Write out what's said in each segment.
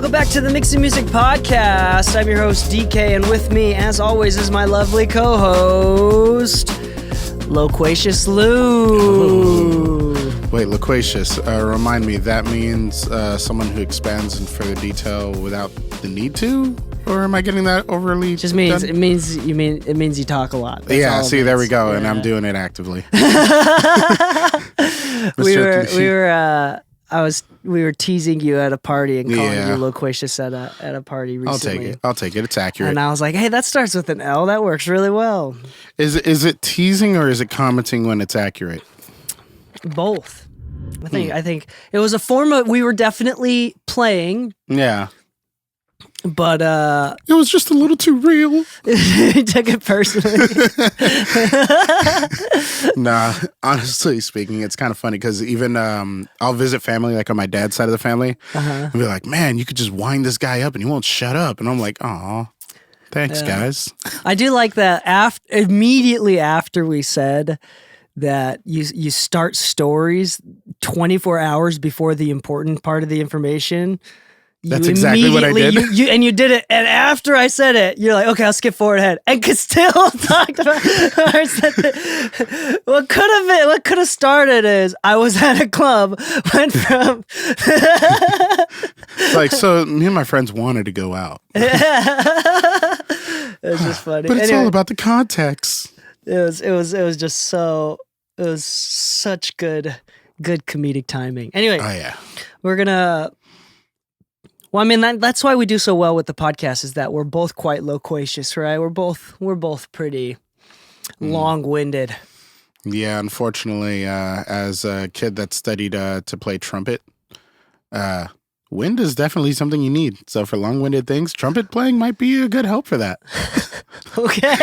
Welcome back to the Mixing Music Podcast. I'm your host, Dee Kei, and with me, as always, is my lovely co-host, Loquacious Lu. Wait, loquacious. Remind me, that means someone who expands in further detail without the need to? Or am I getting that overly Just means done? it means you talk a lot. That's Yeah, see, there we go, yeah. and I'm doing it actively. We were teasing you at a party and calling Yeah. you loquacious at a party recently. I'll take it. It's accurate. And I was like, hey, that starts with an L. That works really well. Is it teasing or is it commenting when it's accurate? Both. I think it was a form of, we were definitely playing, Yeah. but It was just a little too real. he took it personally. Nah, honestly speaking, it's kind of funny because even I'll visit family, like on my dad's side of the family, and be like, man, you could just wind this guy up and he won't shut up. And I'm like, aw, thanks, guys. I do like that immediately after we said that you start stories 24 hours before the important part of the information. That's exactly what I did. You did it, and after I said it, you're like, okay, I'll skip forward ahead, and could still talked about. What could have started is I was at a club, went from. Like, so me and my friends wanted to go out. It's just funny, But it's all about the context. It was just so. It was such good comedic timing. Anyway, Oh yeah. we're gonna. Well, I mean that's why we do so well with the podcast is that we're both quite loquacious, right? We're both pretty long-winded. Yeah, unfortunately, as a kid that studied to play trumpet, wind is definitely something you need. So for long-winded things, trumpet playing might be a good help for that. Okay.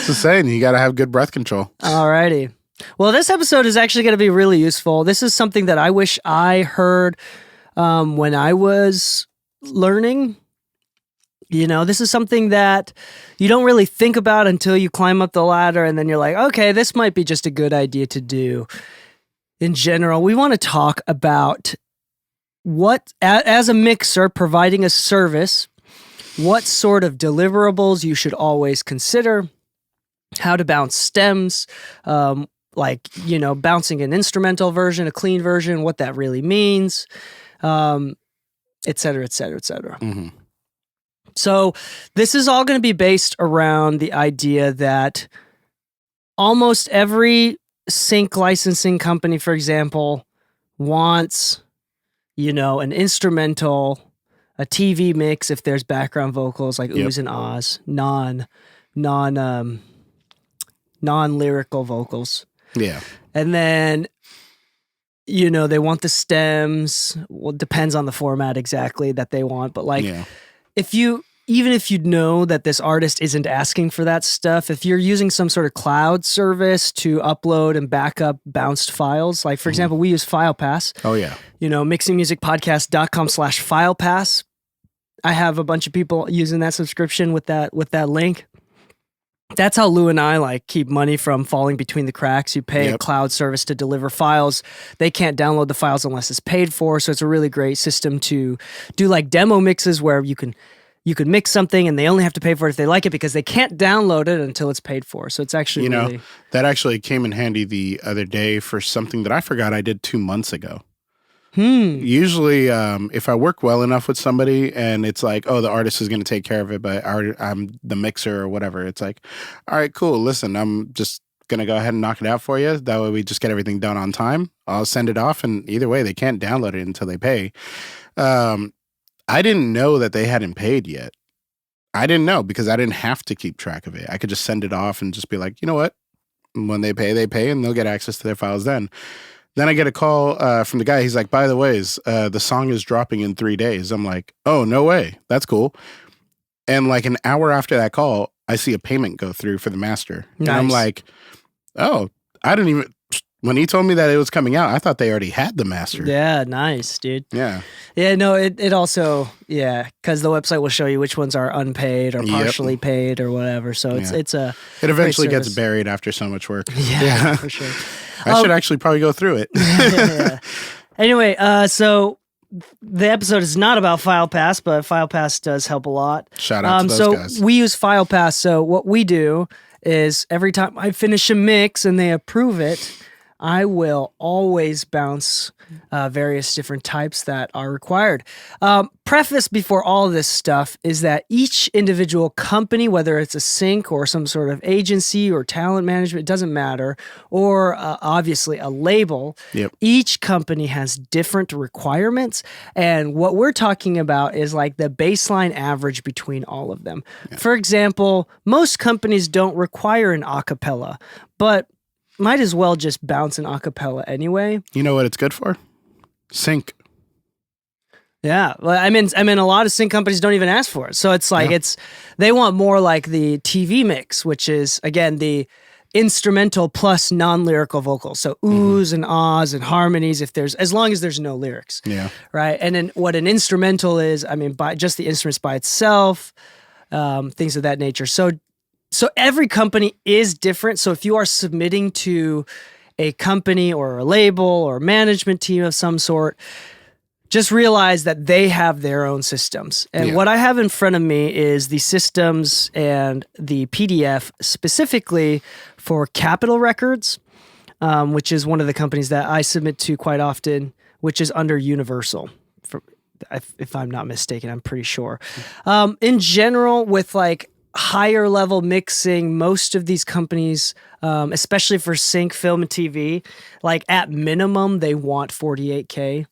Just saying, you got to have good breath control. Alrighty. Well, this episode is actually going to be really useful. This is something that I wish I heard when I was learning. You know, this is something that you don't really think about until you climb up the ladder, and then you're like, okay, this might be just a good idea to do. In general, we want to talk about what, as a mixer providing a service, what sort of deliverables you should always consider, how to bounce stems, like, you know, bouncing an instrumental version, a clean version, what that really means, et cetera, et cetera, et cetera. Mm-hmm. So this is all going to be based around the idea that almost every sync licensing company, for example, wants, you know, an instrumental, a TV mix if there's background vocals like oohs and ahs, non-lyrical vocals. Yeah. And then, you know, they want the stems. Well, it depends on the format exactly that they want. But like, even if you know that this artist isn't asking for that stuff, if you're using some sort of cloud service to upload and back up bounced files, like for example, we use FilePass. Oh yeah. You know, mixingmusicpodcast.com/FilePass. I have a bunch of people using that subscription with that link. That's how Lou and I like keep money from falling between the cracks. You pay a cloud service to deliver files. They can't download the files unless it's paid for. So it's a really great system to do like demo mixes where you can mix something and they only have to pay for it if they like it because they can't download it until it's paid for. So it's actually really... that actually came in handy the other day for something that I forgot I did 2 months ago. Usually, if I work well enough with somebody and it's like, oh, the artist is going to take care of it, but I'm the mixer or whatever. It's like, all right, cool. Listen, I'm just going to go ahead and knock it out for you. That way we just get everything done on time. I'll send it off. And either way, they can't download it until they pay. I didn't know that they hadn't paid yet. I didn't know because I didn't have to keep track of it. I could just send it off and just be like, you know what? When they pay, and they'll get access to their files then. Then I get a call from the guy. He's like, by the way, the song is dropping in 3 days. I'm like, oh, no way. That's cool. And like an hour after that call, I see a payment go through for the master. Nice. And I'm like, oh, I didn't even... When he told me that it was coming out, I thought they already had the master. Yeah, nice, dude. Yeah. Yeah, no, it also, because the website will show you which ones are unpaid or partially paid or whatever. So it's a... It eventually gets buried after so much work. Yeah. For sure. I should actually probably go through it. Yeah. Anyway, so the episode is not about FilePass, but FilePass does help a lot. Shout out to those guys. So we use FilePass. So what we do is every time I finish a mix and they approve it, I will always bounce various different types that are required. Preface before all of this stuff is that each individual company, whether it's a sync or some sort of agency or talent management, it doesn't matter, or obviously a label, each company has different requirements. And what we're talking about is like the baseline average between all of them. For example, most companies don't require an acapella, but might as well just bounce an acapella anyway. You know what it's good for? Sync. Yeah. Well, I mean, a lot of sync companies don't even ask for it. So it's like, they want more like the TV mix, which is, again, the instrumental plus non-lyrical vocals. So oohs and ahs and harmonies, as long as there's no lyrics. Yeah. Right. And then what an instrumental is, I mean, by just the instruments by itself, things of that nature. So every company is different. So if you are submitting to a company or a label or management team of some sort, just realize that they have their own systems. And what I have in front of me is the systems and the PDF specifically for Capitol Records, which is one of the companies that I submit to quite often, which is under Universal. If I'm not mistaken, I'm pretty sure. In general, with like higher level mixing, most of these companies, especially for sync, film, and TV, like at minimum, they want 48K.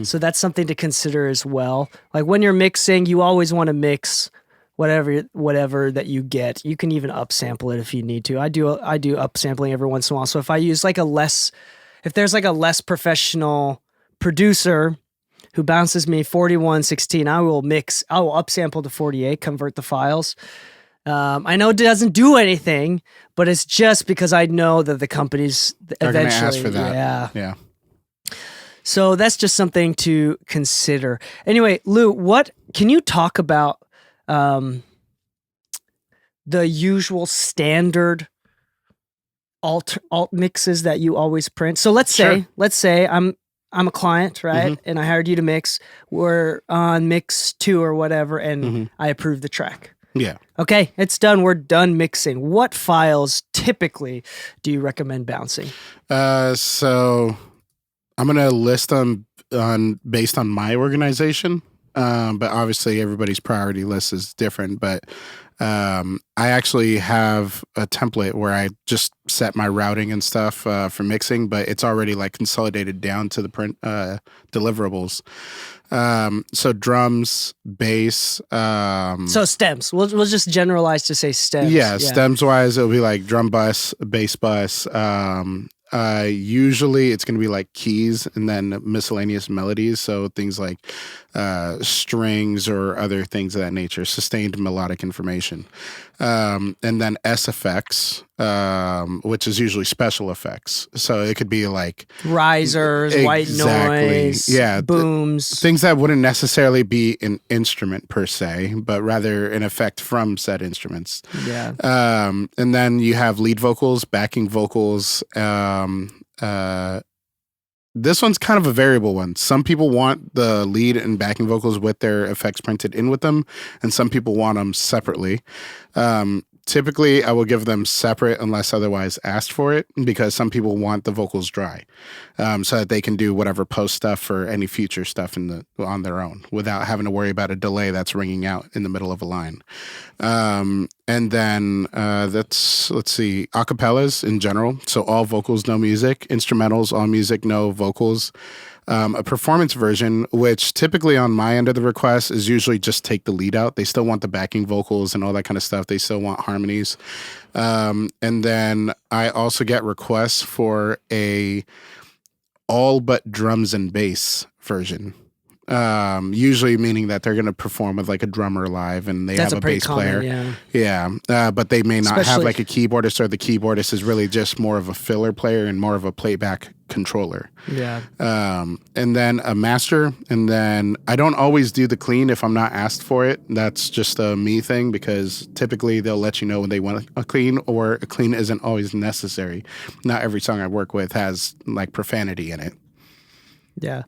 So that's something to consider as well. Like when you're mixing, you always want to mix whatever that you get. You can even upsample it if you need to. I do upsampling every once in a while. So if I use if there's like a less professional producer who bounces me 4116, I will upsample to 48, convert the files. I know it doesn't do anything, but it's just because I know that the companies eventually ask for that. Yeah. So that's just something to consider. Anyway, Lou, what can you talk about the usual standard alt mixes that you always print? So let's say I'm a client, right? And I hired you to mix. We're on mix 2 or whatever, and I approve the track. Yeah. Okay, it's done. We're done mixing. What files typically do you recommend bouncing? So I'm going to list them based on my organization. But obviously everybody's priority list is different. But I actually have a template where I just set my routing and stuff for mixing, but it's already like consolidated down to the print deliverables. So drums, bass. So stems. We'll just generalize to say stems. Yeah, stems wise, it'll be like drum bus, bass bus. Usually it's going to be like keys and then miscellaneous melodies. So things like strings or other things of that nature, sustained melodic information. And then S effects, which is usually special effects. So it could be like risers, white noise, booms, things that wouldn't necessarily be an instrument per se, but rather an effect from said instruments. Yeah. And then you have lead vocals, backing vocals. This one's kind of a variable one. Some people want the lead and backing vocals with their effects printed in with them, and some people want them separately. Typically, I will give them separate unless otherwise asked for it, because some people want the vocals dry, so that they can do whatever post stuff or any future stuff on their own without having to worry about a delay that's ringing out in the middle of a line. And then let's see, acapellas in general. So all vocals, no music. Instrumentals, all music, no vocals. A performance version, which typically on my end of the request is usually just take the lead out. They still want the backing vocals and all that kind of stuff. They still want harmonies. And then I also get requests for a all but drums and bass version. Usually meaning that they're going to perform with like a drummer live and they have a bass player. But they may not have like a keyboardist, or the keyboardist is really just more of a filler player and more of a playback controller. And then a master. And then I don't always do the clean if I'm not asked for it. That's just a me thing, because typically they'll let you know when they want a clean, or a clean isn't always necessary. Not every song I work with has like profanity in it. Yeah.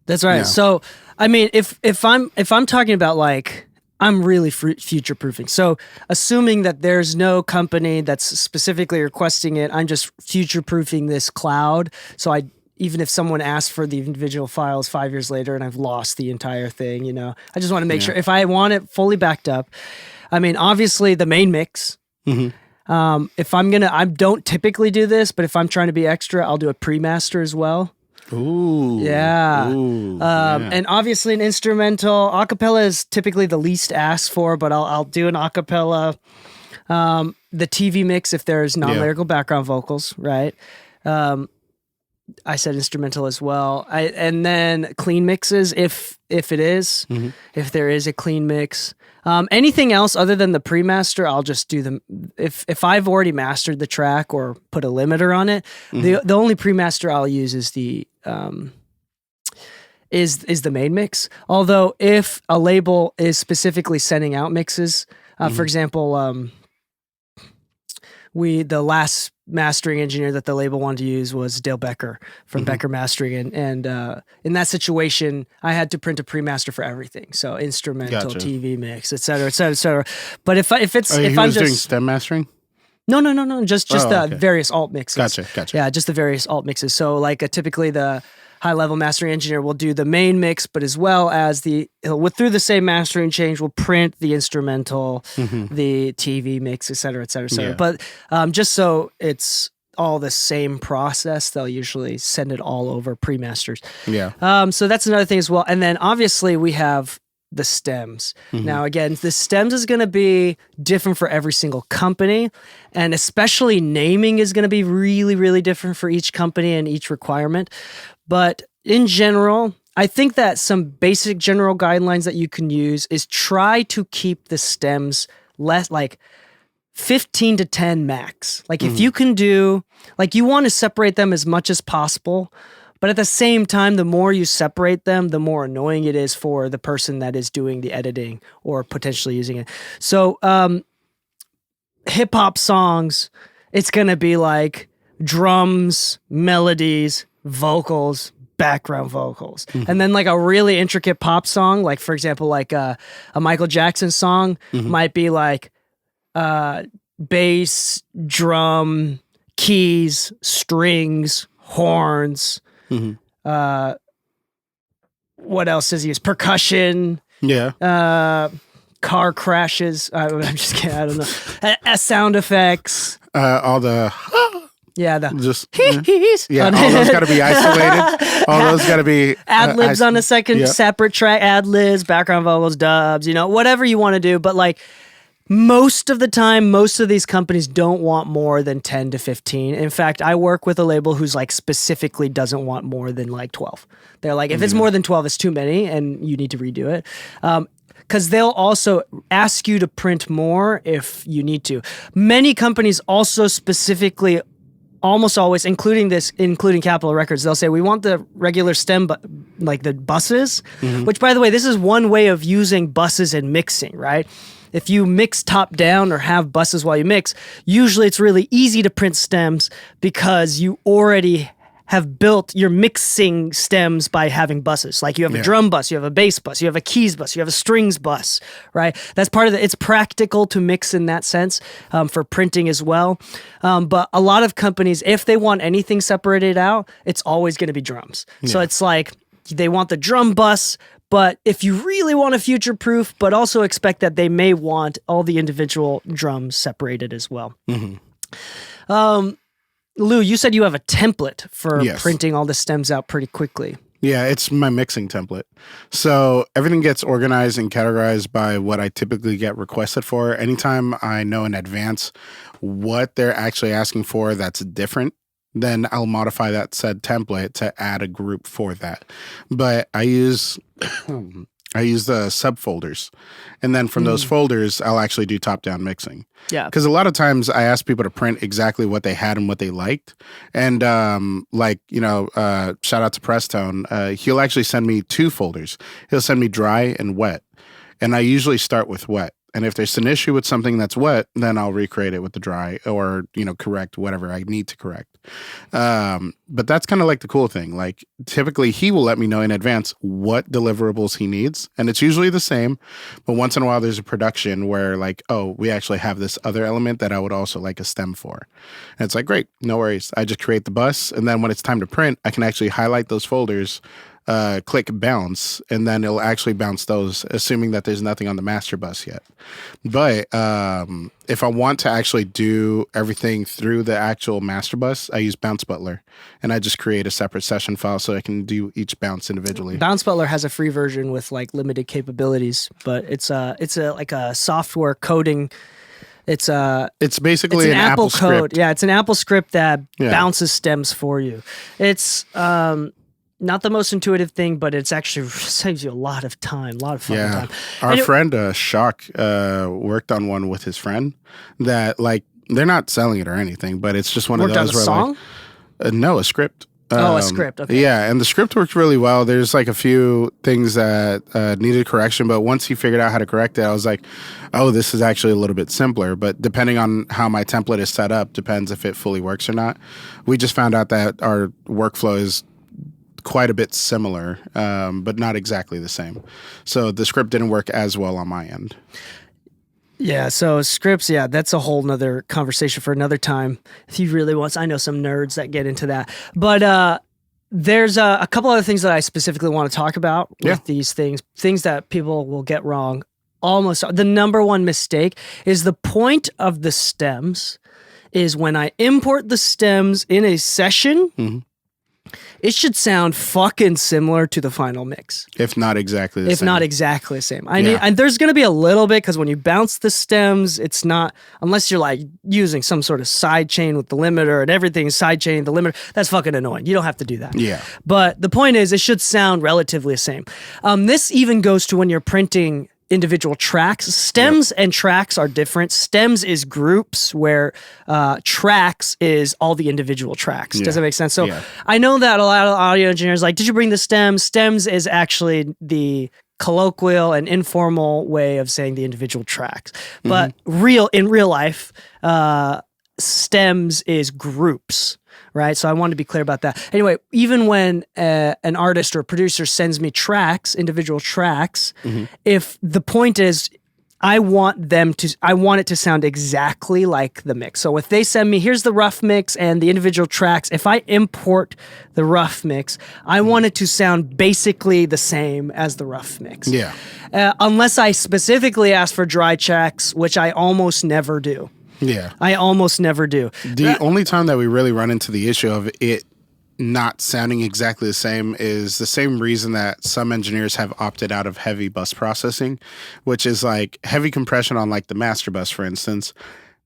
That's right. Yeah. So, I mean, if I'm talking about like I'm really future proofing. So, assuming that there's no company that's specifically requesting it, I'm just future proofing this cloud. So even if someone asks for the individual files 5 years later and I've lost the entire thing, I just want to make sure if I want it fully backed up. I mean, obviously the main mix. If I don't typically do this, but if I'm trying to be extra, I'll do a pre-master as well. Ooh. Yeah. Ooh, And obviously an instrumental. Acapella is typically the least asked for, but I'll do an acapella. The TV mix if there's non-lyrical background vocals, right? I said instrumental as well. And then clean mixes if it is, if there is a clean mix. Anything else other than the pre-master, I'll just do them. If I've already mastered the track or put a limiter on it, the only pre-master I'll use is the main mix. Although if a label is specifically sending out mixes, for example, the last mastering engineer that the label wanted to use was Dale Becker from Becker Mastering, and in that situation, I had to print a pre-master for everything, so instrumental, TV mix, et cetera, et cetera, et cetera. But if I'm just doing stem mastering. No, just the various alt mixes. Gotcha. Yeah, just the various alt mixes. So like typically the high-level mastering engineer will do the main mix, but as well as through the same mastering change, will print the instrumental, the TV mix, et cetera, et cetera, et cetera. Yeah. But just so it's all the same process, they'll usually send it all over pre-masters. Yeah. So that's another thing as well. And then obviously we have the stems. Now, again, the stems is going to be different for every single company, and especially naming is going to be really, really different for each company and each requirement. But in general, I think that some basic general guidelines that you can use is try to keep the stems less like 15 to 10 max. Like if you can do, like you want to separate them as much as possible, but at the same time, the more you separate them, the more annoying it is for the person that is doing the editing or potentially using it. So hip hop songs, it's going to be like drums, melodies, vocals, background vocals. And then like a really intricate pop song, like for example, like a Michael Jackson song might be like bass, drum, keys, strings, horns. What else does he use? Percussion. Yeah. Car crashes. I'm just kidding. I don't know. Sound effects. All the just all those got to be isolated. All those got to be ad libs on a second separate track. Ad libs, background vocals, dubs. Whatever you want to do. But like most of the time, most of these companies don't want more than 10 to 15. In fact, I work with a label who's like specifically doesn't want more than like 12. They're like, if it's more than 12, it's too many, and you need to redo it. Because they'll also ask you to print more if you need to. Many companies also specifically, almost always, including Capitol Records, they'll say, we want the regular stem, but like the buses, which by the way, this is one way of using buses and mixing, right? If you mix top down or have buses while you mix, usually it's really easy to print stems because you already have built your mixing stems by having buses. Like you have a drum bus, you have a bass bus, you have a keys bus, you have a strings bus, right? That's part of it's practical to mix in that sense for printing as well. But a lot of companies, if they want anything separated out, it's always going to be drums. So it's like they want the drum bus, but if you really want a future proof, but also expect that they may want all the individual drums separated as well. Lou, you said you have a template for printing all the stems out pretty quickly. Yeah, it's my mixing template. So everything gets organized and categorized by what I typically get requested for. Anytime I know in advance what they're actually asking for that's different, then I'll modify that said template to add a group for that. But I use the subfolders, and then from those folders, I'll actually do top-down mixing. Yeah, because a lot of times I ask people to print exactly what they had and what they liked, and shout out to Prestone. He'll actually send me two folders. He'll send me dry and wet, and I usually start with wet. And if there's an issue with something that's wet, then I'll recreate it with the dry, or, correct whatever I need to correct. But that's kind of like the cool thing. Like, typically he will let me know in advance what deliverables he needs. And it's usually the same. But once in a while, there's a production where, like, oh, we actually have this other element that I would also like a stem for. And it's like, great, no worries. I just create the bus. And then when it's time to print, I can actually highlight those folders, click bounce, and then it'll actually bounce those, assuming that there's nothing on the master bus yet. But if I want to actually do everything through the actual master bus, I use Bounce Butler, and I just create a separate session file so I can do each bounce individually. Bounce Butler has a free version with like limited capabilities, but it's like a software coding. It's basically an Apple code. script. Yeah, it's an Apple script that bounces stems for you. It's not the most intuitive thing, but it's actually saves you a lot of time, a lot of fucking time. Our friend Shock worked on one with his friend that, like, they're not selling it or anything, but it's just one of those where, song? Like, no, a script. A script. Okay. Yeah, and the script worked really well. There's like a few things that needed correction, but once he figured out how to correct it, I was like, oh, this is actually a little bit simpler. But depending on how my template is set up, depends if it fully works or not. We just found out that our workflow is quite a bit similar, but not exactly the same. So the script didn't work as well on my end. Yeah, so scripts, that's a whole nother conversation for another time. If you really want, I know some nerds that get into that. But there's a couple other things that I specifically want to talk about with these things that people will get wrong. Almost the number one mistake is the point of the stems is when I import the stems in a session, it should sound fucking similar to the final mix. If not exactly the same. If not exactly the same. And there's going to be a little bit, because when you bounce the stems, it's not, unless you're like using some sort of side chain with the limiter and everything side chaining the limiter, that's fucking annoying. You don't have to do that. Yeah. But the point is, it should sound relatively the same. This even goes to when you're printing individual tracks. Stems and tracks are different. Stems is groups, where tracks is all the individual tracks. Does that make sense? So I know that a lot of audio engineers like, did you bring the stems? Stems is actually the colloquial and informal way of saying the individual tracks. But in real life, stems is groups. Right. So I wanted to be clear about that. Anyway, even when an artist or producer sends me tracks, individual tracks, if the point is I want it to sound exactly like the mix. So if they send me, here's the rough mix and the individual tracks, if I import the rough mix, I want it to sound basically the same as the rough mix. Yeah. Unless I specifically ask for dry tracks, which I almost never do. Yeah. I almost never do. The only time that we really run into the issue of it not sounding exactly the same is the same reason that some engineers have opted out of heavy bus processing, which is like heavy compression on like the master bus, for instance.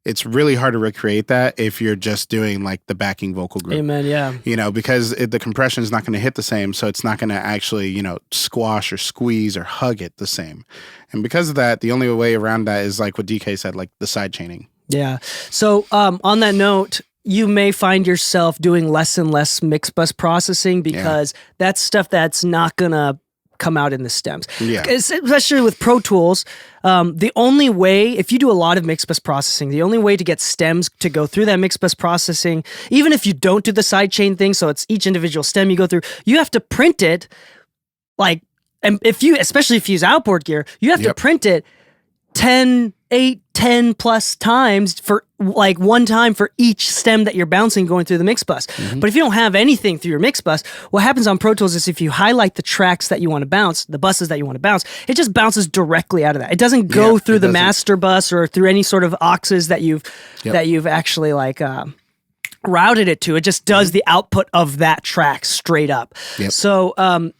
It's really hard to recreate that if you're just doing like the backing vocal group. Amen, yeah. Because the compression is not going to hit the same, so it's not going to actually, squash or squeeze or hug it the same. And because of that, the only way around that is like what Dee Kei said, like the side chaining. Yeah. So on that note, you may find yourself doing less and less mix bus processing because that's stuff that's not going to come out in the stems. Yeah. Especially with Pro Tools, the only way, if you do a lot of mix bus processing, the only way to get stems to go through that mix bus processing, even if you don't do the sidechain thing, so it's each individual stem you go through, you have to print it like, and especially if you use outboard gear, you have to print it 10 plus times for like one time for each stem that you're bouncing going through the mix bus. But if you don't have anything through your mix bus, what happens on Pro Tools is if you highlight the tracks that you want to bounce, the buses that you want to bounce, it just bounces directly out of that. It doesn't go through the master bus or through any sort of auxes that you've actually like routed it to. It just does the output of that track straight up. So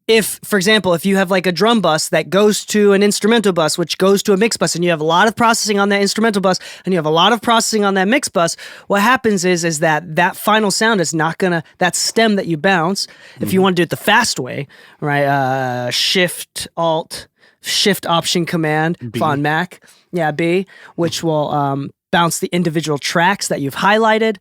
if, for example, if you have like a drum bus that goes to an instrumental bus, which goes to a mix bus, and you have a lot of processing on that instrumental bus, and you have a lot of processing on that mix bus, what happens is that final sound is not gonna, that stem that you bounce, if you want to do it the fast way, right? Shift Option Command on Mac, B, which will bounce the individual tracks that you've highlighted.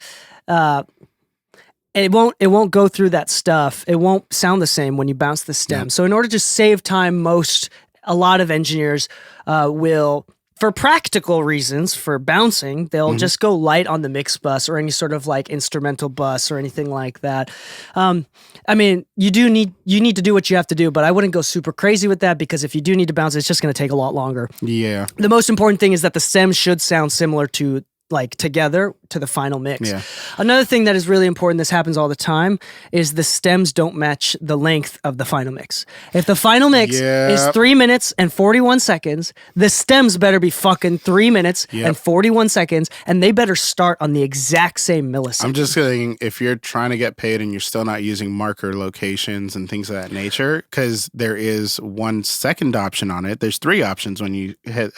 It won't go through that stuff. It won't sound the same when you bounce the stem. So in order to save time, most a lot of engineers will, for practical reasons, for bouncing, they'll just go light on the mix bus or any sort of like instrumental bus or anything like that. I mean, you need to do what you have to do, but I wouldn't go super crazy with that, because if you do need to bounce, it's just going to take a lot longer. Yeah. The most important thing is that the stems should sound similar to, like, together to the final mix. Yeah. Another thing that is really important, this happens all the time, is the stems don't match the length of the final mix. If the final mix is 3 minutes and 41 seconds, the stems better be fucking 3 minutes and 41 seconds, and they better start on the exact same millisecond. I'm just saying, if you're trying to get paid and you're still not using marker locations and things of that nature, because there is one second option on it. There's 3 options when you hit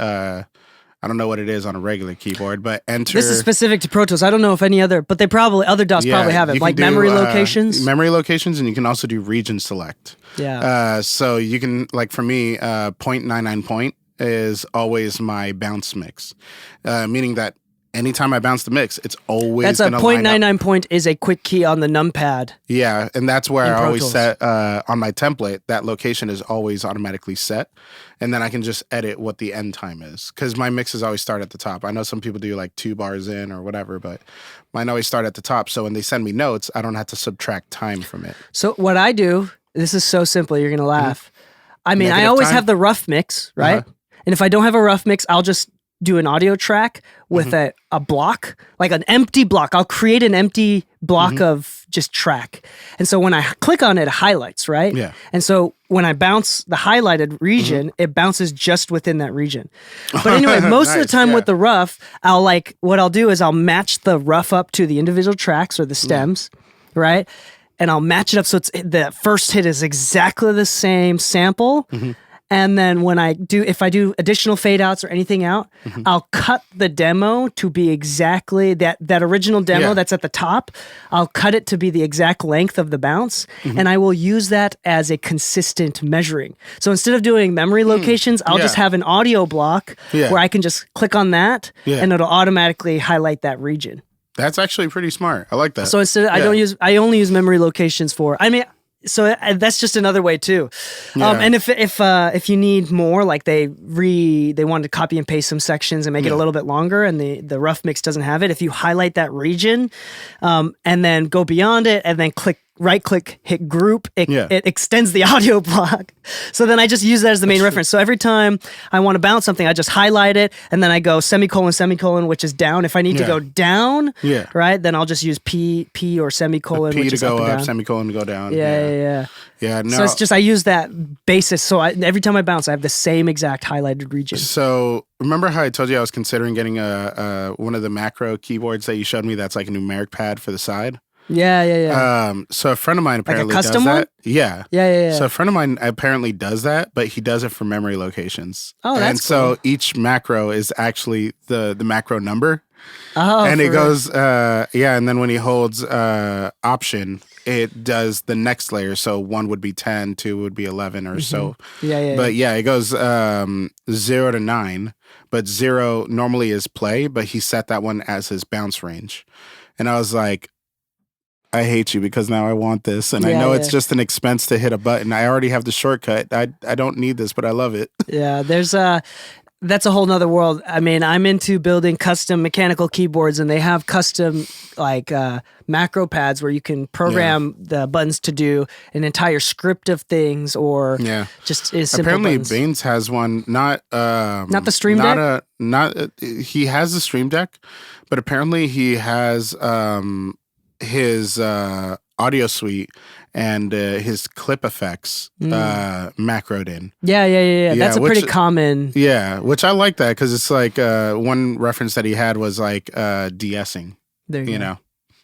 I don't know what it is on a regular keyboard, but enter. This is specific to Pro Tools. I don't know if any other, but other DAWs probably have it, like memory locations. Memory locations, and you can also do region select. Yeah. So you can, like for me, 0.99 point is always my bounce mix, meaning that anytime I bounce the mix, it's always that's a 0.99 point is a quick key on the numpad. Yeah, and that's where I always Tools. set on my template. That location is always automatically set, and then I can just edit what the end time is, because my mixes always start at the top. I know some people do like 2 bars in or whatever, but mine always start at the top. So when they send me notes, I don't have to subtract time from it. So what I do, this is so simple, you're gonna laugh. I mean, I always have the rough mix, right? And if I don't have a rough mix, I'll just do an audio track with a block, like an empty block. I'll create an empty block of just track. And so when I click on it, it highlights, right? Yeah. And so when I bounce the highlighted region, it bounces just within that region. But anyway, most of the time with the rough, what I'll do is I'll match the rough up to the individual tracks or the stems, right? And I'll match it up so the first hit is exactly the same sample. And then if I do additional fade outs or anything out, I'll cut the demo to be exactly that original demo that's at the top. I'll cut it to be the exact length of the bounce, and I will use that as a consistent measuring. So instead of doing memory locations, I'll just have an audio block where I can just click on that, and it'll automatically highlight that region. That's actually pretty smart. I like that. So instead, I only use memory locations so that's just another way too. And if you need more, like they wanted to copy and paste some sections and make it a little bit longer, and the rough mix doesn't have it, if you highlight that region and then go beyond it and then right click, hit group, it extends the audio block. So then I just use that as the main reference. So every time I want to bounce something, I just highlight it, and then I go semicolon, semicolon, which is down. If I need to go down, right, then I'll just use P or semicolon, P which to is go up, and up, down. semicolon to go down. Yeah. No. So it's just I use that basis. So every time I bounce, I have the same exact highlighted region. So remember how I told you I was considering getting one of the macro keyboards that you showed me that's like a numeric pad for the side? Yeah. So a friend of mine apparently like a custom does one? that. Yeah. Yeah. So a friend of mine apparently does that, but he does it for memory locations. Oh, that's And so each macro is actually the macro number. Oh, and it goes, and then when he holds option, it does the next layer. So 1 would be 10, 2 would be 11 or so. But it goes 0 to 9, but 0 normally is play, but he set that one as his bounce range. And I was like, I hate you because now I want this. And I know it's just an expense to hit a button. I already have the shortcut. I don't need this, but I love it. Yeah, that's a whole nother world. I mean, I'm into building custom mechanical keyboards, and they have custom macro pads where you can program the buttons to do an entire script of things, or just simple Apparently, buttons. Baines has one, not the Stream Deck? He has the Stream Deck, but apparently he has his audio suite and his clip effects macroed in. Yeah. That's a pretty common. Yeah, which I like that, because it's like one reference that he had was like de-essing. There you know.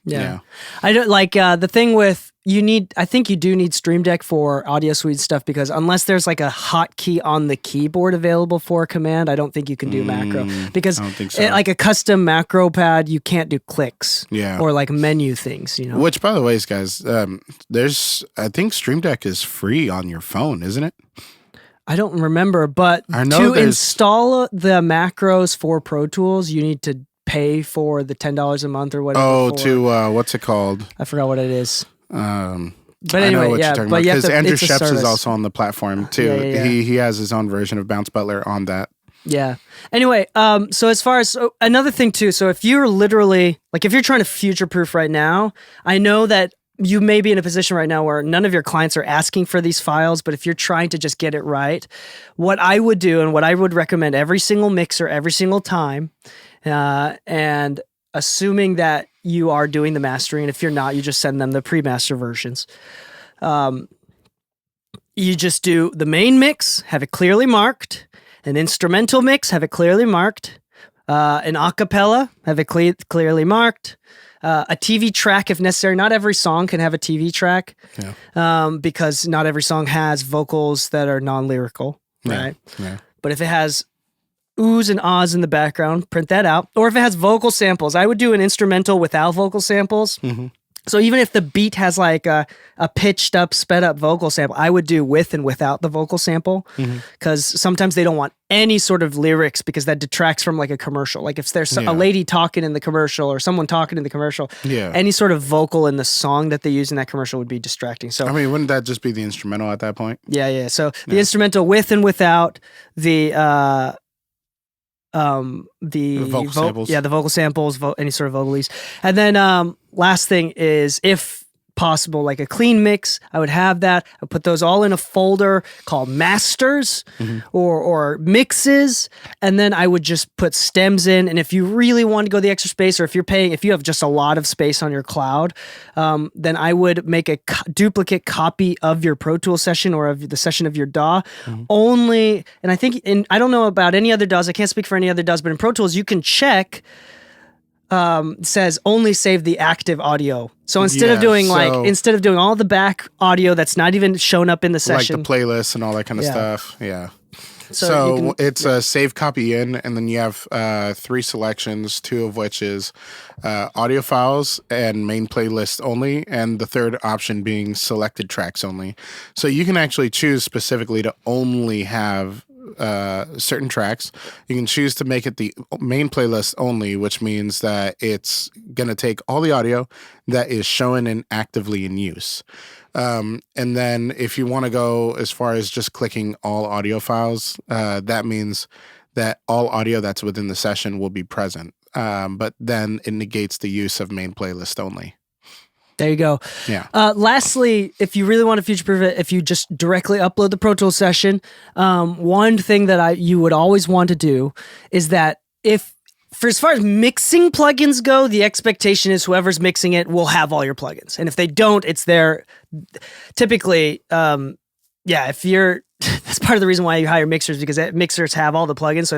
Yeah. I don't like the thing with I think you do need Stream Deck for audio suite stuff, because unless there's like a hotkey on the keyboard available for a command, I don't think you can do macro, because I don't think so. Like a custom macro pad, you can't do clicks or like menu things, Which, by the way, guys, I think Stream Deck is free on your phone, isn't it? I don't remember, but to install the macros for Pro Tools, you need to pay for the $10 a month or whatever. To what's it called? I forgot what it is. But I know anyway, what yeah. you're talking But about you have because to, Andrew it's a Sheps is service. also on the platform too. Yeah. He has his own version of Bounce Butler on that. Yeah. Anyway, so as far as another thing too, so if you're literally like if you're trying to future proof right now, I know that you may be in a position right now where none of your clients are asking for these files, but if you're trying to just get it right, what I would do and what I would recommend every single mixer every single time, and assuming that you are doing the mastering, and if you're not, you just send them the pre-master versions. You just do the main mix, have it clearly marked. An instrumental mix, have it clearly marked. An acapella, have it clearly marked. A TV track, if necessary. Not every song can have a TV track, because not every song has vocals that are non-lyrical, right? Yeah. But if it has oohs and ahs in the background, print that out. Or if it has vocal samples, I would do an instrumental without vocal samples. Mm-hmm. So even if the beat has like a pitched up, sped up vocal sample, I would do with and without the vocal sample, because sometimes they don't want any sort of lyrics because that detracts from like a commercial. Like if there's a lady talking in the commercial or someone talking in the commercial, any sort of vocal in the song that they use in that commercial would be distracting. So I mean, wouldn't that just be the instrumental at that point? Yeah. So the instrumental with and without the vocal samples. Yeah, the vocal samples, any sort of vocalies. And then last thing is, if possible, like a clean mix, I would have that. I would put those all in a folder called masters or mixes, and then I would just put stems in. And if you really want to go the extra space, or if you have just a lot of space on your cloud, then I would make a duplicate copy of your Pro Tools session or of the session of your DAW. Only, and I think I don't know about any other DAWs. I can't speak for any other DAWs, but in Pro Tools you can check. Says only save the active audio. So instead of doing all the back audio that's not even shown up in the session, like the playlists and all that kind of stuff. Yeah. So it's a save copy in, and then you have 3 selections, 2 of which is audio files and main playlist only, and the third option being selected tracks only. So you can actually choose specifically to only have certain tracks. You can choose to make it the main playlist only, which means that it's going to take all the audio that is shown and actively in use. And then if you want to go as far as just clicking all audio files, that means that all audio that's within the session will be present. But then it negates the use of main playlist only. There you go. Yeah. Lastly, if you really want to future-proof it, if you just directly upload the Pro Tools session, one thing that you would always want to do is that for as far as mixing plugins go, the expectation is whoever's mixing it will have all your plugins. And if they don't, it's their typically, if you're that's part of the reason why you hire mixers, because mixers have all the plugins. So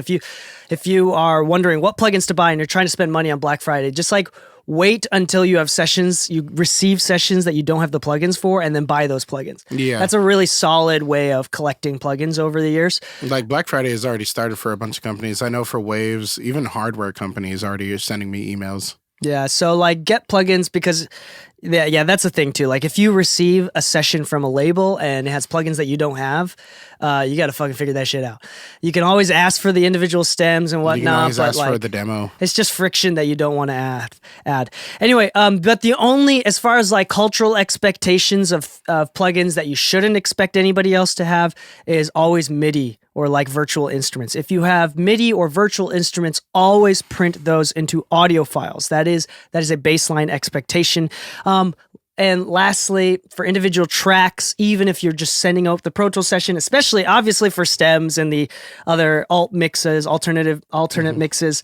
if you are wondering what plugins to buy and you're trying to spend money on Black Friday, just like wait until you have sessions, you receive sessions that you don't have the plugins for, and then buy those plugins. Yeah. That's a really solid way of collecting plugins over the years. Like Black Friday has already started for a bunch of companies. I know for Waves, even hardware companies already are sending me emails. Yeah, so like get plugins, because that's the thing too. Like if you receive a session from a label and it has plugins that you don't have, you got to fucking figure that shit out. You can always ask for the individual stems and whatnot. You can always but ask for the demo. It's just friction that you don't want to add. Anyway, but the only, as far as like cultural expectations of plugins that you shouldn't expect anybody else to have, is always MIDI or like virtual instruments. If you have MIDI or virtual instruments, always print those into audio files. That is a baseline expectation. And lastly, for individual tracks, even if you're just sending out the Pro Tools session, especially obviously for stems and the other alternate mixes,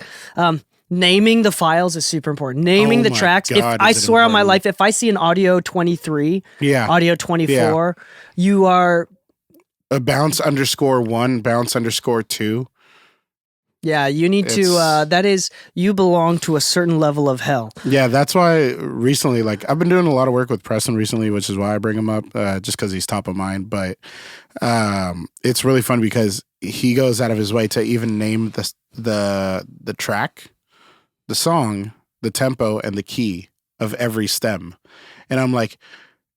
naming the files is super important. Naming the tracks. God, I swear on my life, if I see an audio 23, audio 24, you are a bounce _1, bounce _2. Yeah, you need to, that is, you belong to a certain level of hell. Yeah, that's why recently, like, I've been doing a lot of work with Preston recently, which is why I bring him up, just because he's top of mind. But it's really fun because he goes out of his way to even name the track, the song, the tempo, and the key of every stem. And I'm like,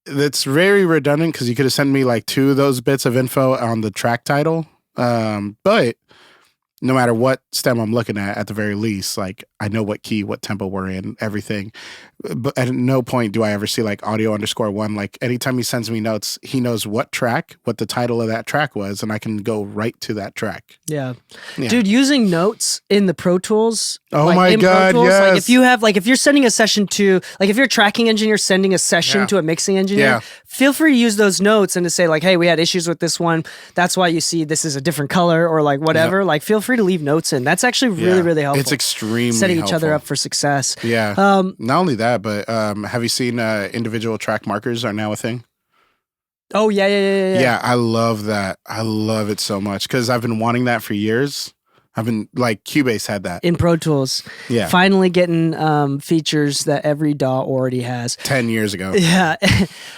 that's very redundant because you could have sent me like 2 of those bits of info on the track title. But no matter what stem I'm looking at the very least, like I know what key, what tempo we're in, everything. But at no point do I ever see like audio_1. Like anytime he sends me notes, he knows what track, what the title of that track was, and I can go right to that track. Yeah. Dude, using notes in the Pro Tools. Oh like my in God, Pro Tools, yes. Like if you have, like if you're sending a session to, like if you're a tracking engineer sending a session to a mixing engineer, feel free to use those notes and to say like, hey, we had issues with this one. That's why you see this is a different color or like whatever. Like feel free to leave notes in. That's actually really, really helpful. It's extremely setting helpful. each other up for success. Yeah. Not only that, but have you seen individual track markers are now a thing? Oh, yeah. Yeah, I love that. I love it so much because I've been wanting that for years. I've been like Cubase had that in Pro Tools. Yeah, finally getting features that every DAW already has. 10 years ago. Yeah,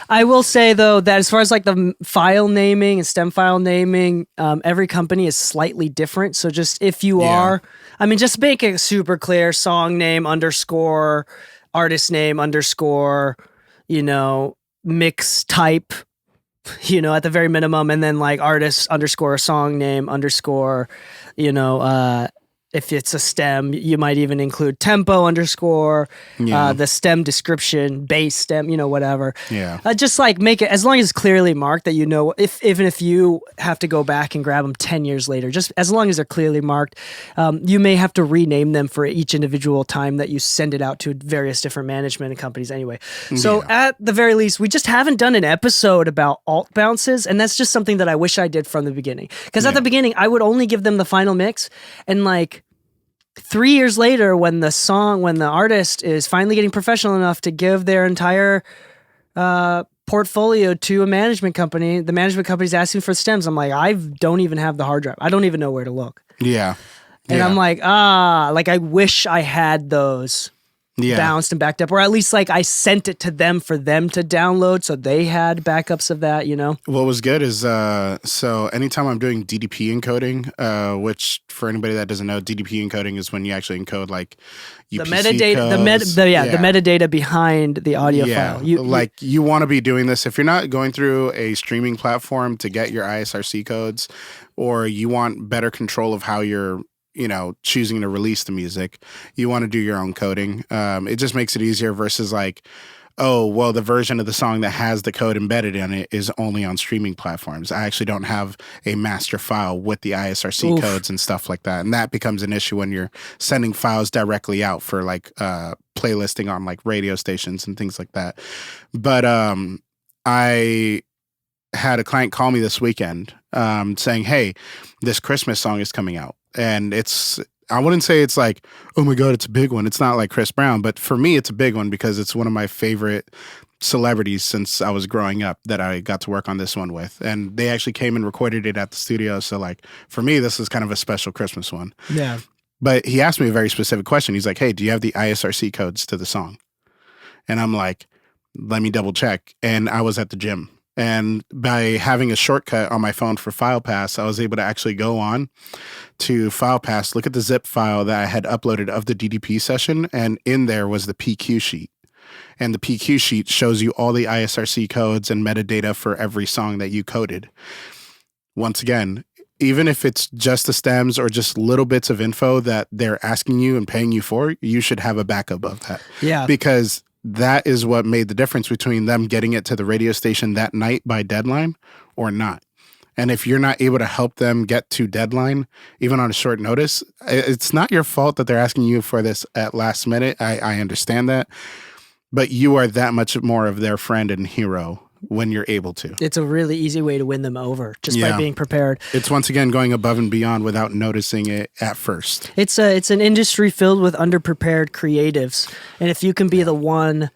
I will say though that as far as like the file naming and stem file naming, every company is slightly different. So just if you are, I mean, just make it super clear: song name _ artist name _ mix type. At the very minimum, and then like artist _ song name _ if it's a stem, you might even include tempo _ the stem description, bass stem, whatever. Yeah. Just like make it, as long as it's clearly marked that even if you have to go back and grab them 10 years later, just as long as they're clearly marked, you may have to rename them for each individual time that you send it out to various different management and companies anyway. So at the very least, we just haven't done an episode about alt bounces, and that's just something that I wish I did from the beginning. Because at the beginning, I would only give them the final mix, and like 3 years later, when the artist is finally getting professional enough to give their entire portfolio to a management company, the management company's asking for stems. I'm like, I don't even have the hard drive. I don't even know where to look. Yeah. And I'm like, I wish I had those bounced and backed up, or at least like I sent it to them for them to download so they had backups of that, What was good is, so anytime I'm doing DDP encoding, which for anybody that doesn't know, DDP encoding is when you actually encode like UPC the metadata, codes. the metadata behind the audio file. You want to be doing this if you're not going through a streaming platform to get your ISRC codes, or you want better control of how you're choosing to release the music, you want to do your own coding. It just makes it easier versus like, oh, well, the version of the song that has the code embedded in it is only on streaming platforms. I actually don't have a master file with the ISRC codes and stuff like that. And that becomes an issue when you're sending files directly out for like playlisting on like radio stations and things like that. But I had a client call me this weekend saying, hey, this Christmas song is coming out. And I wouldn't say it's like, oh my God, it's a big one. It's not like Chris Brown, but for me, it's a big one because it's one of my favorite celebrities since I was growing up that I got to work on this one with. And they actually came and recorded it at the studio. So like, for me, this is kind of a special Christmas one. Yeah. But he asked me a very specific question. He's like, hey, do you have the ISRC codes to the song? And I'm like, let me double check. And I was at the gym. And by having a shortcut on my phone for FilePass, I was able to actually go on to FilePass, look at the zip file that I had uploaded of the DDP session, and in there was the PQ sheet. And the PQ sheet shows you all the ISRC codes and metadata for every song that you coded. Once again, even if it's just the stems or just little bits of info that they're asking you and paying you for, you should have a backup of that. Yeah. Because that is what made the difference between them getting it to the radio station that night by deadline or not. And if you're not able to help them get to deadline, even on a short notice, it's not your fault that they're asking you for this at last minute. I understand that. But you are that much more of their friend and hero when you're able to. It's a really easy way to win them over just by being prepared. It's once again going above and beyond without noticing it at first. It's an industry filled with underprepared creatives. And if you can be the one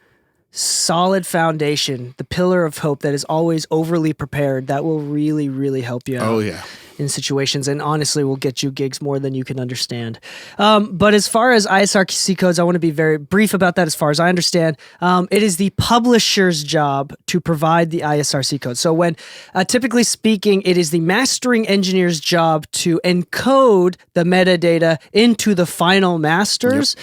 solid foundation, the pillar of hope that is always overly prepared, that will really, really help you out. Oh, yeah. In situations, and honestly will get you gigs more than you can understand. But as far as ISRC codes, I want to be very brief about that. As far as I understand, it is the publisher's job to provide the ISRC code. So when, typically speaking, it is the mastering engineer's job to encode the metadata into the final masters.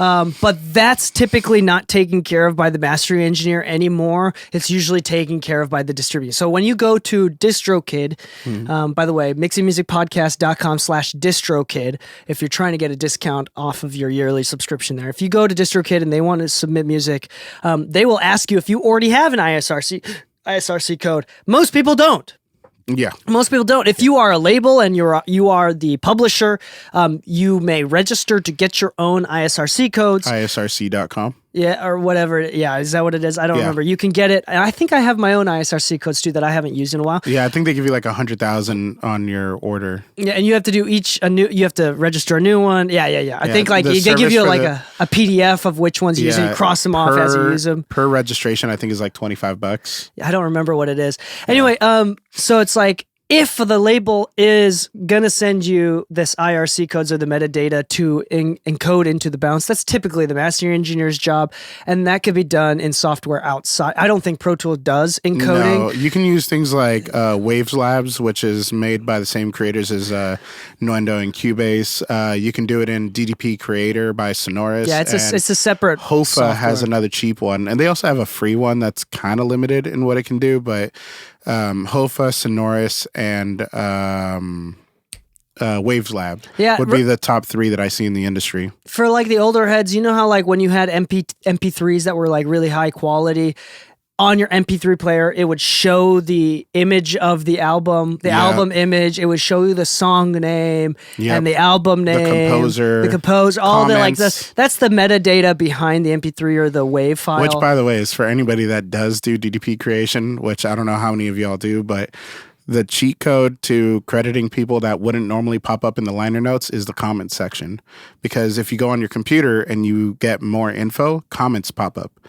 But that's typically not taken care of by the mastering engineer anymore. It's usually taken care of by the distributor. So when you go to DistroKid, by the way, mixingmusicpodcast.com/DistroKid, if you're trying to get a discount off of your yearly subscription there. If you go to DistroKid and they want to submit music, they will ask you if you already have an ISRC code. Most people don't. Yeah. Most people don't. If you are a label and you are the publisher, you may register to get your own ISRC codes. ISRC.com. Yeah, or whatever. Yeah, is that what it is? I don't remember. You can get it. And I think I have my own ISRC codes too that I haven't used in a while. Yeah, I think they give you like 100,000 on your order. Yeah, and you have to do you have to register a new one. Yeah. I think like they give you like a PDF of which ones you use and you cross them off as you use them. Per registration, I think is like $25. I don't remember what it is. Anyway, so it's like, if the label is going to send you this IRC codes or the metadata to encode into the bounce, that's typically the mastering engineer's job, and that could be done in software outside. I don't think Pro Tools does encoding. No, you can use things like Waves Labs, which is made by the same creators as Nuendo and Cubase. You can do it in DDP Creator by Sonorous. Yeah, it's a separate Hofa software. has another cheap one, and they also have a free one that's kind of limited in what it can do, but Hofa, Sonorous, and Waves Lab would be the top three that I see in the industry. For like the older heads, you know how like when you had MP3s that were like really high quality, on your MP3 player, it would show the image of the album, album image. It would show you the song name and the album name, the composer, all the like this. That's the metadata behind the MP3 or the WAV file. Which, by the way, is for anybody that does do DDP creation, which I don't know how many of y'all do, but the cheat code to crediting people that wouldn't normally pop up in the liner notes is the comments section. Because if you go on your computer and you get more info, comments pop up.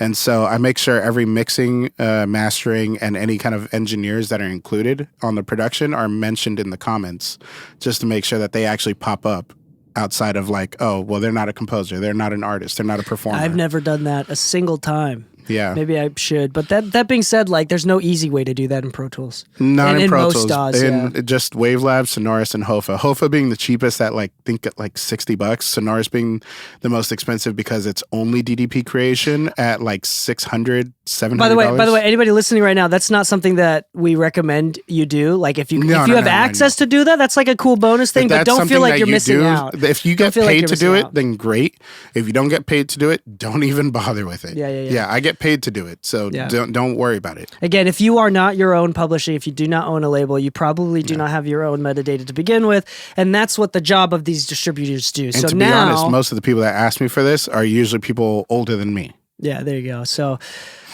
And so I make sure every mixing, mastering, and any kind of engineers that are included on the production are mentioned in the comments, just to make sure that they actually pop up outside of like, oh, well, they're not a composer, they're not an artist, they're not a performer. I've never done that a single time. Yeah. Maybe I should. But that being said, like there's no easy way to do that in Pro Tools. Not in Pro most Tools. DAWs, in just Wavelab, Sonorous, and Hofa. Hofa being the cheapest at like $60. Sonorous being the most expensive because it's only DDP creation at like $600, $700. By the way, anybody listening right now, that's not something that we recommend you do. Like if you have access to do that, that's like a cool bonus thing, but don't feel like you're missing out. If you get paid to do it, then great. If you don't get paid to do it, don't even bother with it. Yeah, I get paid to do it, so don't worry about it. Again, if you are not your own publishing, if you do not own a label, you probably do not have your own metadata to begin with, and that's what the job of these distributors do. And so to be honest, most of the people that ask me for this are usually people older than me. Yeah, there you go. So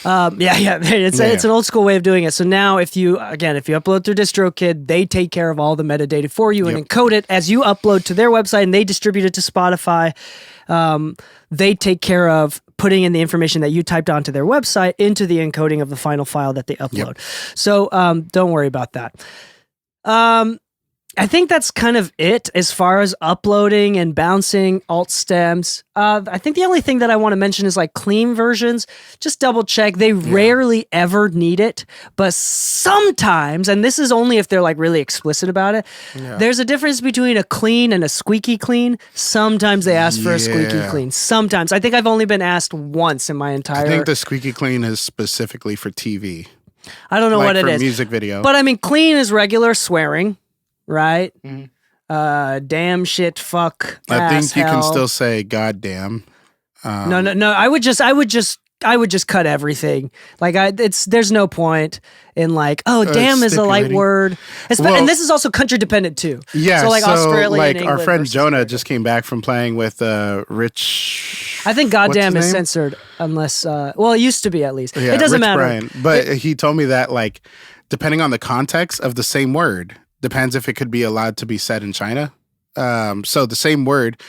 it's an old school way of doing it. So now if you upload through DistroKid, they take care of all the metadata for you and encode it as you upload to their website, and they distribute it to Spotify. They take care of putting in the information that you typed onto their website into the encoding of the final file that they upload. So don't worry about that. I think that's kind of it as far as uploading and bouncing alt stems. I think the only thing that I want to mention is like clean versions. Just double check. They rarely ever need it, but sometimes, and this is only if they're like really explicit about it, there's a difference between a clean and a squeaky clean. Sometimes they ask for a squeaky clean. Sometimes. I think I've only been asked once in my entire... I think the squeaky clean is specifically for TV. I don't know what it is. For music video. But I mean, clean is regular swearing. Right? Damn, shit, fuck. I think you hell. can still say goddamn. No. I would just cut everything. Like there's no point in like, damn is a light word. And this is also country dependent too. Yeah. So like Australia, like England our friend Jonah America. just came back from playing with Rich. I think goddamn is censored unless it used to be at least. Yeah, it doesn't Rich matter. Brian. But he told me that like depending on the context of the same word. Depends if it could be allowed to be said in China. So the same word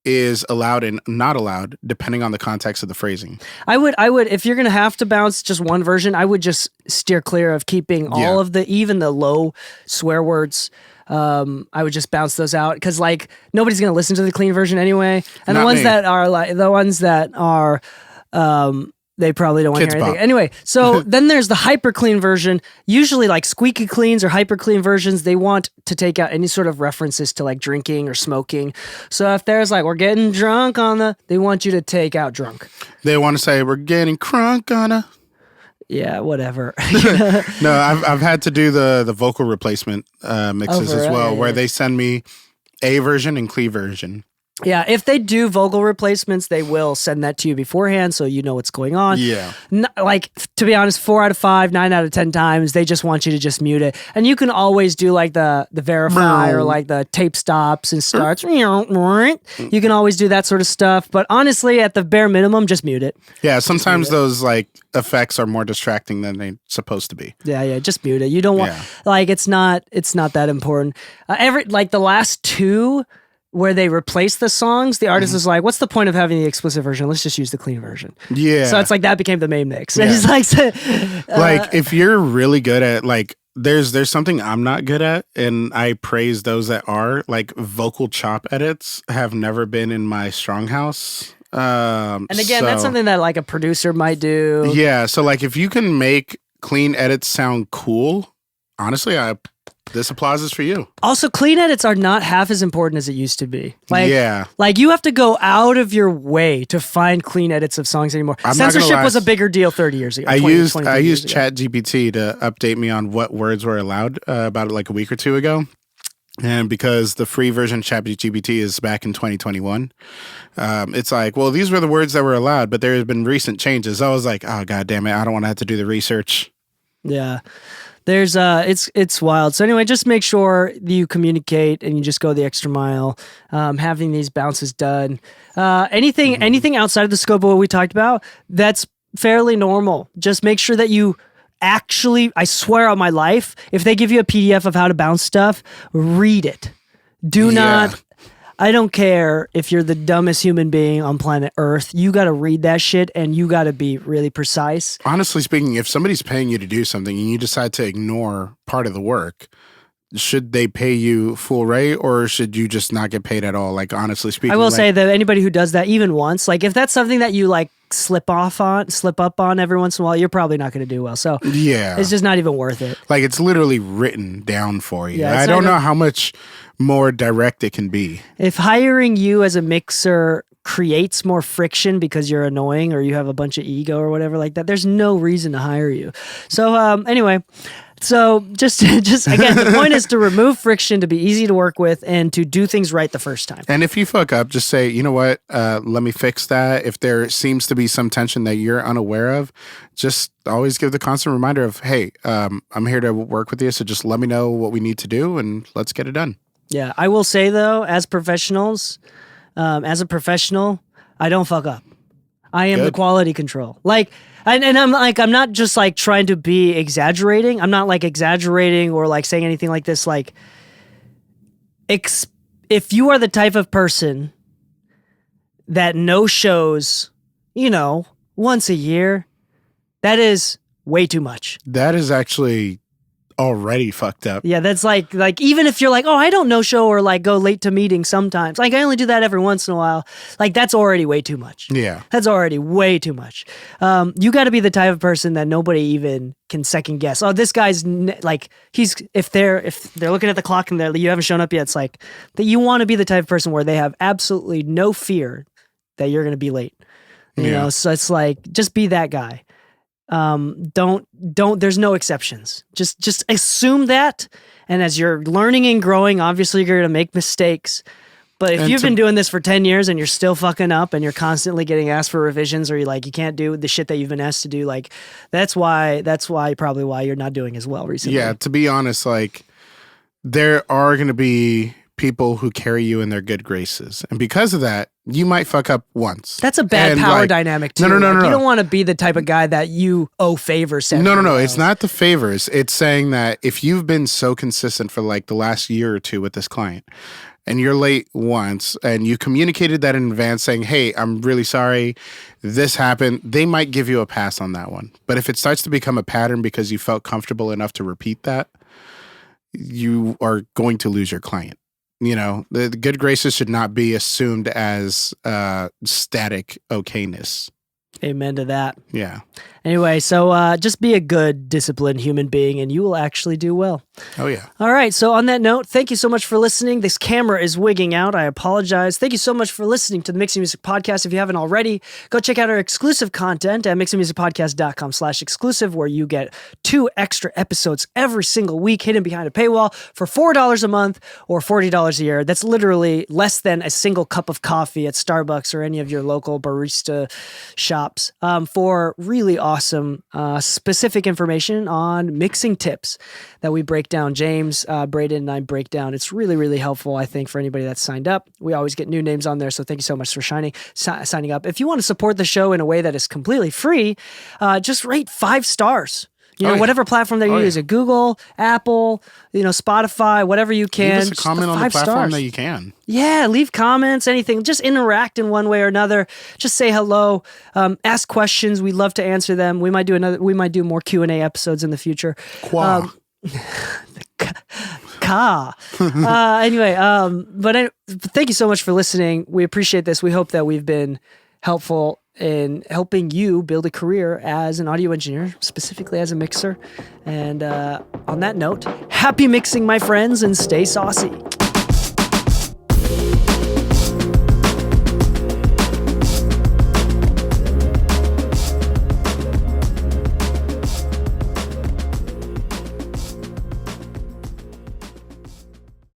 is allowed and not allowed depending on the context of the phrasing. I would, if you're going to have to bounce just one version, I would just steer clear of keeping all of even the low swear words. I would just bounce those out because like nobody's going to listen to the clean version anyway. And the ones that are they probably don't want to Kids hear anything. bop. Anyway, so then there's the hyper clean version. Usually like squeaky cleans or hyper clean versions, they want to take out any sort of references to like drinking or smoking. So if there's like, we're getting drunk they want you to take out drunk. They want to say, we're getting crunk on a... Yeah, whatever. No, I've had to do the vocal replacement mixes as well, where they send me A version and Clee version. Yeah, if they do vocal replacements, they will send that to you beforehand so you know what's going on. Yeah. Like, to be honest, 4 out of 5, 9 out of 10 times, they just want you to just mute it. And you can always do like the verify or like the tape stops and starts. You can always do that sort of stuff. But honestly, at the bare minimum, just mute it. Yeah, sometimes those like effects are more distracting than they're supposed to be. Yeah, just mute it. You don't want, like, it's not that important. Like the last 2... where they replace the songs, the artist is like, what's the point of having the explicit version? Let's just use the clean version. Yeah. So it's like that became the main mix. Yeah. And it's like, like if you're really good at like, there's something I'm not good at, and I praise those that are. Like vocal chop edits have never been in my strong house. And again, that's something that like a producer might do. Yeah. So like if you can make clean edits sound cool, honestly, this applause is for you. Also, clean edits are not half as important as it used to be. Like, yeah. Like you have to go out of your way to find clean edits of songs anymore. Censorship was a bigger deal 30 years ago. I used ChatGPT to update me on what words were allowed about like a week or two ago. And because the free version of ChatGPT is back in 2021, it's like, well, these were the words that were allowed, but there have been recent changes. I was like, oh, God damn it. I don't want to have to do the research. Yeah. There's it's wild. So anyway, just make sure you communicate and you just go the extra mile. Having these bounces done. Anything outside of the scope of what we talked about, that's fairly normal. Just make sure that you actually, I swear on my life, if they give you a PDF of how to bounce stuff, read it. Do not. I don't care if you're the dumbest human being on planet Earth. You got to read that shit and you got to be really precise. Honestly speaking, if somebody's paying you to do something and you decide to ignore part of the work, should they pay you full rate or should you just not get paid at all? Like, honestly speaking. I will say that anybody who does that even once, like if that's something that you like slip up on every once in a while, you're probably not going to do well. So yeah, it's just not even worth it. Like it's literally written down for you. Yeah, I don't know how much more direct it can be. If hiring you as a mixer creates more friction because you're annoying or you have a bunch of ego or whatever like that, there's no reason to hire you. So anyway, so just again, the point is to remove friction, to be easy to work with, and to do things right the first time. And if you fuck up, just say, you know what, let me fix that. If there seems to be some tension that you're unaware of, just always give the constant reminder of, hey, I'm here to work with you, so just let me know what we need to do and let's get it done. Yeah, I will say though, as a professional, I don't fuck up. I am the quality control. Like, and I'm not just like trying to be exaggerating. I'm not like exaggerating or like saying anything like this. Like, if you are the type of person that no shows, once a year, that is way too much. That is actually already fucked up. Yeah, that's like even if you're like, oh, I don't no show or like go late to meetings sometimes. Like I only do that every once in a while. Like that's already way too much. Yeah. That's already way too much. You got to be the type of person that nobody even can second guess. Oh, this guy's like if they're looking at the clock and you haven't shown up yet, it's like that you want to be the type of person where they have absolutely no fear that you're going to be late. You know, so it's like just be that guy. Don't there's no exceptions. Just assume that, and as you're learning and growing, obviously you're going to make mistakes. But if you've been doing this for 10 years and you're still fucking up and you're constantly getting asked for revisions or you can't do the shit that you've been asked to do, like that's probably why you're not doing as well recently. Yeah, to be honest, like there are going to be people who carry you in their good graces. And because of that, you might fuck up once. That's a bad power dynamic too. No. You don't want to be the type of guy that you owe favors to. No. It's not the favors. It's saying that if you've been so consistent for like the last year or two with this client and you're late once and you communicated that in advance saying, hey, I'm really sorry, this happened, they might give you a pass on that one. But if it starts to become a pattern because you felt comfortable enough to repeat that, you are going to lose your client. The good graces should not be assumed as static okayness. Amen to that. Yeah. Anyway, so just be a good, disciplined human being and you will actually do well. Oh, yeah. All right. So on that note, thank you so much for listening. This camera is wigging out. I apologize. Thank you so much for listening to the Mixing Music Podcast. If you haven't already, go check out our exclusive content at mixingmusicpodcast.com/exclusive, where you get 2 extra episodes every single week hidden behind a paywall for $4 a month or $40 a year. That's literally less than a single cup of coffee at Starbucks or any of your local barista shops for really awesome specific information on mixing tips that we break down. James, Braden, and I break down. It's really, really helpful, I think, for anybody that's signed up. We always get new names on there, so thank you so much for signing up. If you want to support the show in a way that is completely free, just rate 5 stars. Whatever platform that you use, Google, Apple, Spotify, whatever you can. Leave us a comment on the platform that you can. Yeah, leave comments, anything. Just interact in one way or another. Just say hello. Ask questions. We love to answer them. We might do more Q&A episodes in the future. Anyway, but thank you so much for listening. We appreciate this. We hope that we've been helpful in helping you build a career as an audio engineer, specifically as a mixer. And on that note, happy mixing, my friends, and stay saucy.